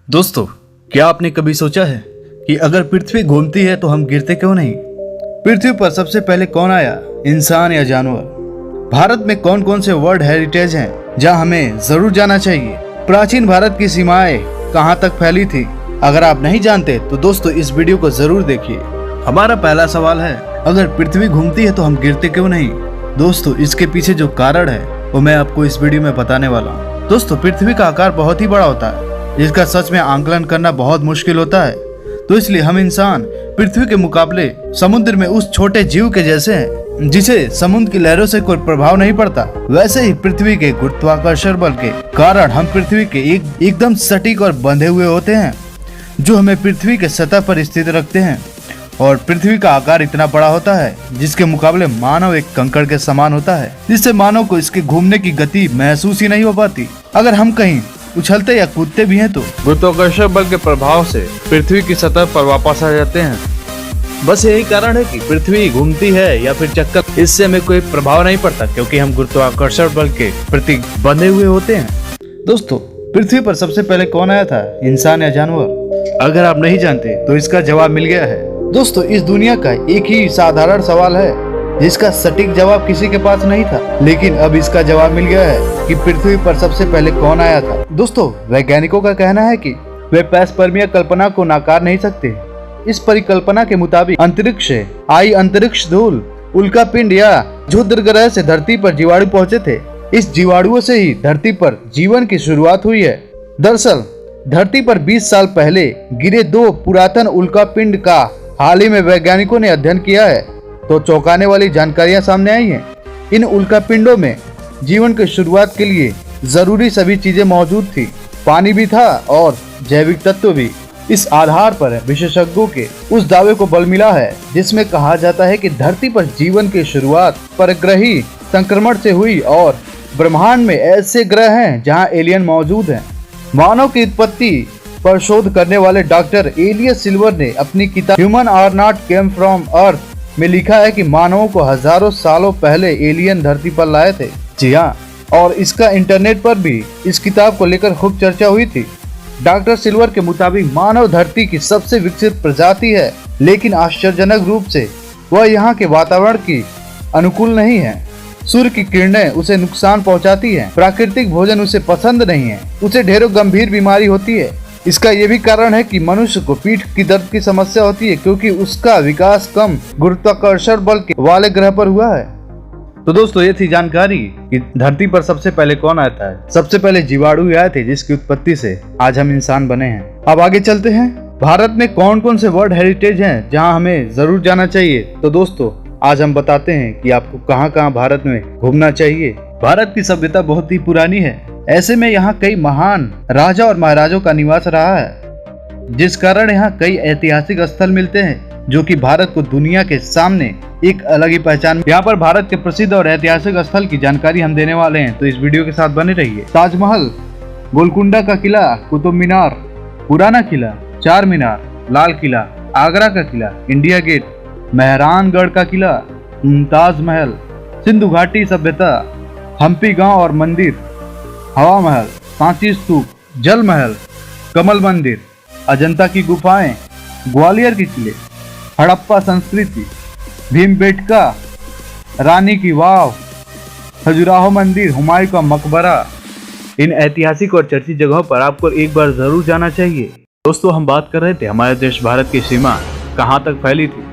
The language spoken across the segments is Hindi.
दोस्तों, क्या आपने कभी सोचा है कि अगर पृथ्वी घूमती है तो हम गिरते क्यों नहीं? पृथ्वी पर सबसे पहले कौन आया, इंसान या जानवर? भारत में कौन कौन से वर्ल्ड हेरिटेज हैं जहां हमें जरूर जाना चाहिए? प्राचीन भारत की सीमाएं कहां तक फैली थी? अगर आप नहीं जानते तो दोस्तों इस वीडियो को जरूर देखिए। हमारा पहला सवाल है, अगर पृथ्वी घूमती है तो हम गिरते क्यों नहीं? दोस्तों, इसके पीछे जो कारण है वो मैं आपको इस वीडियो में बताने वाला हूँ। दोस्तों, पृथ्वी का आकार बहुत ही बड़ा होता है जिसका सच में आंकलन करना बहुत मुश्किल होता है। तो इसलिए हम इंसान पृथ्वी के मुकाबले समुद्र में उस छोटे जीव के जैसे हैं जिसे समुद्र की लहरों से कोई प्रभाव नहीं पड़ता। वैसे ही पृथ्वी के गुरुत्वाकर्षण बल के कारण हम पृथ्वी के एकदम सटीक और बंधे हुए होते हैं, जो हमें पृथ्वी के सतह पर स्थित रखते हैं। और पृथ्वी का आकार इतना बड़ा होता है जिसके मुकाबले मानव एक कंकड़ के समान होता है, जिससे मानव को इसके घूमने की गति महसूस ही नहीं हो पाती। अगर हम कहीं उछलते या कूदते भी हैं तो गुरुत्वाकर्षण बल के प्रभाव से पृथ्वी की सतह पर वापस आ जाते हैं। बस यही कारण है कि पृथ्वी घूमती है या फिर चक्कर, इससे हमें कोई प्रभाव नहीं पड़ता क्योंकि हम गुरुत्वाकर्षण बल के प्रति बंधे हुए होते हैं। दोस्तों, पृथ्वी पर सबसे पहले कौन आया था, इंसान या जानवर? अगर आप नहीं जानते तो इसका जवाब मिल गया है। दोस्तों, इस दुनिया का एक ही साधारण सवाल है जिसका सटीक जवाब किसी के पास नहीं था, लेकिन अब इसका जवाब मिल गया है कि पृथ्वी पर सबसे पहले कौन आया था। दोस्तों, वैज्ञानिकों का कहना है कि वे पैसपर्मिया कल्पना को नकार नहीं सकते। इस परिकल्पना के मुताबिक अंतरिक्ष से आई अंतरिक्ष धूल, उल्का पिंड या क्षुद्र ग्रह से धरती पर जीवाणु पहुंचे थे। इस जीवाणुओं से ही धरती पर जीवन की शुरुआत हुई है। दरअसल धरती पर 20 साल पहले गिरे 2 पुरातन उल्का पिंड का हाल ही में वैज्ञानिकों ने अध्ययन किया है, तो चौंकाने वाली जानकारियां सामने आई हैं। इन उल्का पिंडों में जीवन की शुरुआत के लिए जरूरी सभी चीजें मौजूद थी, पानी भी था और जैविक तत्व भी। इस आधार पर विशेषज्ञों के उस दावे को बल मिला है जिसमें कहा जाता है कि धरती पर जीवन की शुरुआत परग्रही संक्रमण से हुई और ब्रह्मांड में ऐसे ग्रह हैं जहां एलियन मौजूद हैं। मानव की उत्पत्ति पर शोध करने वाले डॉक्टर एलियस सिल्वर ने अपनी किताब human are not came from earth में लिखा है कि मानवों को हजारों सालों पहले एलियन धरती पर लाए थे। जी हाँ, और इसका इंटरनेट पर भी इस किताब को लेकर खूब चर्चा हुई थी। डॉक्टर सिल्वर के मुताबिक मानव धरती की सबसे विकसित प्रजाति है, लेकिन आश्चर्यजनक रूप से वह यहाँ के वातावरण की अनुकूल नहीं है। सूर्य की किरणें उसे नुकसान पहुँचाती है, प्राकृतिक भोजन उसे पसंद नहीं है, उसे ढेरों गंभीर बीमारी होती है। इसका ये भी कारण है कि मनुष्य को पीठ की दर्द की समस्या होती है क्योंकि उसका विकास कम गुरुत्वाकर्षण बल के वाले ग्रह पर हुआ है। तो दोस्तों, ये थी जानकारी कि धरती पर सबसे पहले कौन आया था। सबसे पहले जीवाणु आए थे जिसकी उत्पत्ति से आज हम इंसान बने हैं। अब आगे चलते हैं, भारत में कौन कौन से वर्ल्ड हेरिटेज हैं जहाँ हमें जरूर जाना चाहिए। तो दोस्तों, आज हम बताते हैं कि आपको कहाँ कहाँ भारत में घूमना चाहिए। भारत की सभ्यता बहुत ही पुरानी है, ऐसे में यहाँ कई महान राजा और महाराजों का निवास रहा है, जिस कारण यहाँ कई ऐतिहासिक स्थल मिलते हैं जो कि भारत को दुनिया के सामने एक अलग ही पहचान। यहाँ पर भारत के प्रसिद्ध और ऐतिहासिक स्थल की जानकारी हम देने वाले हैं, तो इस वीडियो के साथ बने रहिए। ताजमहल, गोलकुंडा का किला, कुतुब मीनार, पुराना किला, चार मीनार, लाल किला, आगरा का किला, इंडिया गेट, मेहरानगढ़ का किला, मुमताज महल, सिंधु घाटी सभ्यता, हम्पी गांव और मंदिर, हवा महल, सांची स्तूप, जल महल, कमल मंदिर, अजंता की गुफाएं, ग्वालियर के किले, हड़प्पा संस्कृति, भीमबेटका, रानी की वाव, खजुराहो मंदिर, हुमायूं का मकबरा। इन ऐतिहासिक और चर्चित जगहों पर आपको एक बार जरूर जाना चाहिए। दोस्तों, हम बात कर रहे थे हमारे देश भारत की सीमा कहां तक फैली थी।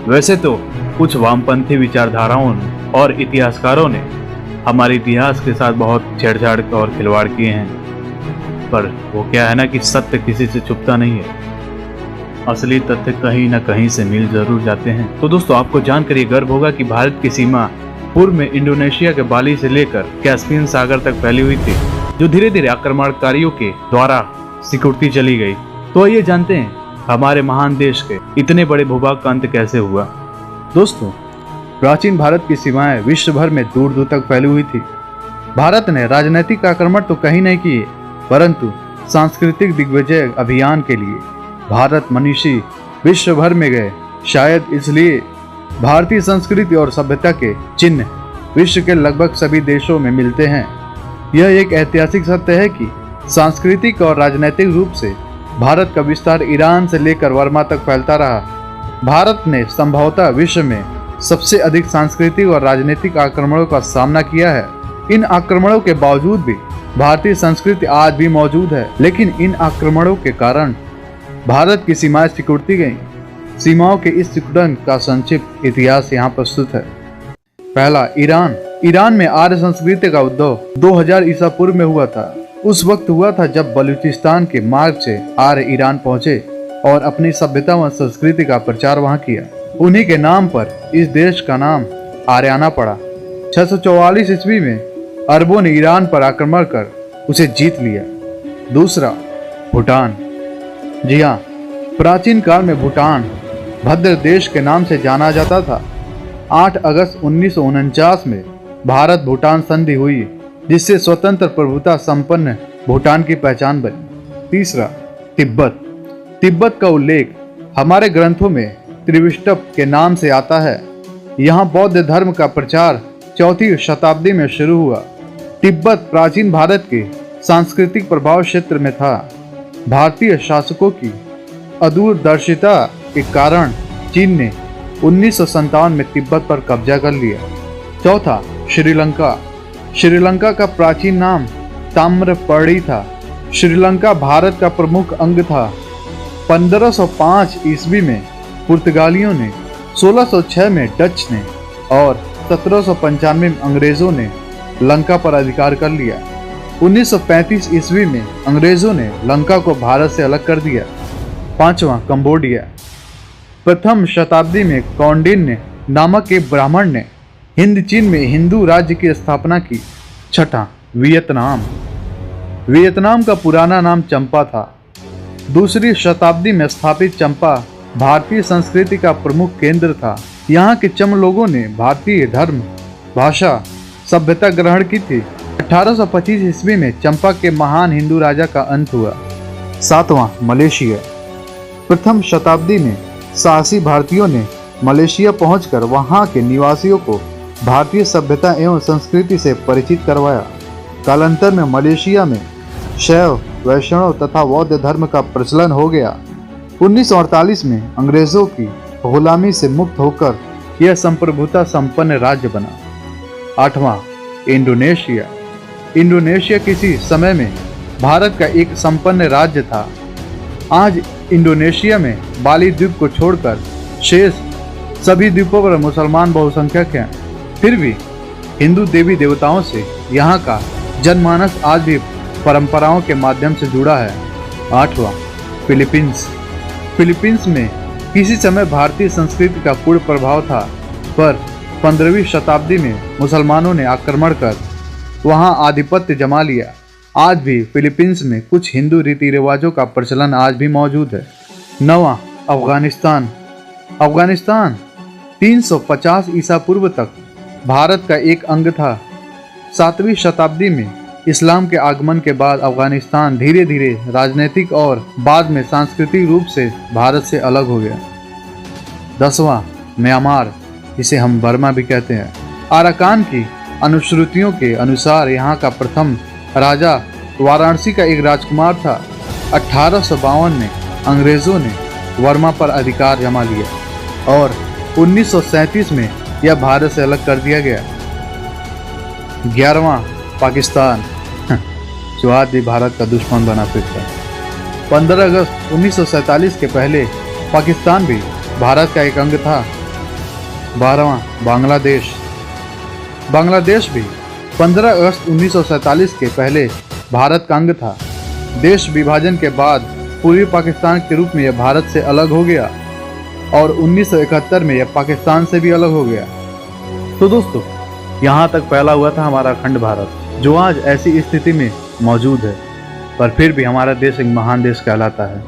वैसे तो कुछ वामपंथी विचारधाराओं और इतिहासकारों ने हमारे इतिहास के साथ बहुत छेड़छाड़ और खिलवाड़ किए हैं, पर वो क्या है ना कि सत्य किसी से छुपता नहीं है। असली तथ्य कहीं न कहीं से मिल जरूर जाते हैं। तो दोस्तों, आपको जानकर ये गर्व होगा कि भारत की सीमा पूर्व में इंडोनेशिया के बाली से लेकर कैस्पियन सागर तक फैली हुई थी, जो धीरे धीरे आक्रमणकारियों के द्वारा सिकुड़ती चली गई। तो ये जानते हैं हमारे महान देश के इतने बड़े भूभाग का अंत कैसे हुआ। दोस्तों, प्राचीन भारत की सीमाएं विश्व भर में दूर दूर तक फैली हुई थी। भारत ने राजनीतिक आक्रमण तो कहीं नहीं किए, परंतु सांस्कृतिक दिग्विजय अभियान के लिए भारत मनीषी विश्व भर में गए। शायद इसलिए भारतीय संस्कृति और सभ्यता के चिन्ह विश्व के लगभग सभी देशों में मिलते हैं। यह एक ऐतिहासिक सत्य है कि सांस्कृतिक और राजनीतिक रूप से भारत का विस्तार ईरान से लेकर वर्मा तक फैलता रहा। भारत ने संभवतः विश्व में सबसे अधिक सांस्कृतिक और राजनीतिक आक्रमणों का सामना किया है। इन आक्रमणों के बावजूद भी भारतीय संस्कृति आज भी मौजूद है, लेकिन इन आक्रमणों के कारण भारत की सीमाएं सिकुड़ती गईं। सीमाओं के इस सिकुड़न का संक्षिप्त इतिहास यहाँ प्रस्तुत है। पहला, ईरान। ईरान में आर्य संस्कृति का उद्भव 2000 ईसा पूर्व में हुआ था। उस वक्त हुआ था जब बलूचिस्तान के मार्ग से आर्य ईरान पहुंचे और अपनी सभ्यता व संस्कृति का प्रचार वहां किया। उन्हीं के नाम पर इस देश का नाम आर्याना पड़ा। 644 ईस्वी में अरबों ने ईरान पर आक्रमण कर उसे जीत लिया। दूसरा, भूटान। जी हाँ, प्राचीन काल में भूटान भद्र देश के नाम से जाना जाता था। 8 अगस्त 1949 में भारत भूटान संधि हुई, जिससे स्वतंत्र प्रभुता संपन्न भूटान की पहचान बनी। तीसरा, तिब्बत। तिब्बत का उल्लेख हमारे ग्रंथों में त्रिविष्टप के नाम से आता है। यहाँ बौद्ध धर्म का प्रचार 4वीं शताब्दी में शुरू हुआ। तिब्बत प्राचीन भारत के सांस्कृतिक प्रभाव क्षेत्र में था। भारतीय शासकों की अदूरदर्शिता के कारण चीन ने 1957 में तिब्बत पर कब्जा कर लिया। चौथा, श्रीलंका। श्रीलंका का प्राचीन नाम ताम्रपर्णी था। श्रीलंका भारत का प्रमुख अंग था। 1505 ईस्वी में पुर्तगालियों ने, 1606 में डच ने और 1795 में अंग्रेजों ने लंका पर अधिकार कर लिया। 1935 ईस्वी में अंग्रेजों ने लंका को भारत से अलग कर दिया। पांचवा, कंबोडिया। प्रथम शताब्दी में कौंडिन्य नामक एक ब्राह्मण ने हिंद चीन में हिंदू राज्य की स्थापना की। छठा, वियतनाम। वियतनाम का पुराना नाम चंपा था। दूसरी शताब्दी में स्थापित चंपा भारतीय संस्कृति का प्रमुख केंद्र था। यहाँ के चम लोगों ने भारतीय धर्म, भाषा, सभ्यता ग्रहण की थी। 1825 ईस्वी में चंपा के महान हिंदू राजा का अंत हुआ। सातवां, मलेशिया। प्रथम शताब्दी में साहसी भारतीयों ने मलेशिया पहुंचकर वहां के निवासियों को भारतीय सभ्यता एवं संस्कृति से परिचित करवाया। कालांतर में मलेशिया में शैव, वैष्णव तथा बौद्ध धर्म का प्रचलन हो गया। 1948 में अंग्रेजों की गुलामी से मुक्त होकर यह संप्रभुता संपन्न राज्य बना। आठवां, इंडोनेशिया। इंडोनेशिया किसी समय में भारत का एक संपन्न राज्य था। आज इंडोनेशिया में बाली द्वीप को छोड़कर शेष सभी द्वीपों पर मुसलमान बहुसंख्यक हैं। फिर भी हिंदू देवी देवताओं से यहाँ का जनमानस आज भी परंपराओं के माध्यम से जुड़ा है। आठवां, फिलीपींस। फिलीपींस में किसी समय भारतीय संस्कृति का पूर्ण प्रभाव था, पर 15वीं शताब्दी में मुसलमानों ने आक्रमण कर वहां आधिपत्य जमा लिया। आज भी फिलीपींस में कुछ हिंदू रीति रिवाजों का प्रचलन आज भी मौजूद है। नवां, अफगानिस्तान। अफगानिस्तान 350 ईसा पूर्व तक भारत का एक अंग था। 7वीं शताब्दी में इस्लाम के आगमन के बाद अफगानिस्तान धीरे धीरे राजनीतिक और बाद में सांस्कृतिक रूप से भारत से अलग हो गया। 10वां, म्यांमार, जिसे हम बर्मा भी कहते हैं। आराकान की अनुश्रुतियों के अनुसार यहाँ का प्रथम राजा वाराणसी का एक राजकुमार था। 1852 में अंग्रेजों ने वर्मा पर अधिकार जमा लिया और 1937 में यह भारत से अलग कर दिया गया। 11वां, पाकिस्तान, जो आज भी भारत का दुश्मन बना फिरता है। 15 अगस्त 1947 के पहले पाकिस्तान भी भारत का एक अंग था। 12वां, बांग्लादेश। बांग्लादेश भी 15 अगस्त 1947 के पहले भारत का अंग था। देश विभाजन के बाद पूर्वी पाकिस्तान के रूप में यह भारत से अलग हो गया और 1971 में यह पाकिस्तान से भी अलग हो गया। तो दोस्तों, यहाँ तक फैला हुआ था हमारा अखंड भारत, जो आज ऐसी स्थिति में मौजूद है, पर फिर भी हमारा देश एक महान देश कहलाता है।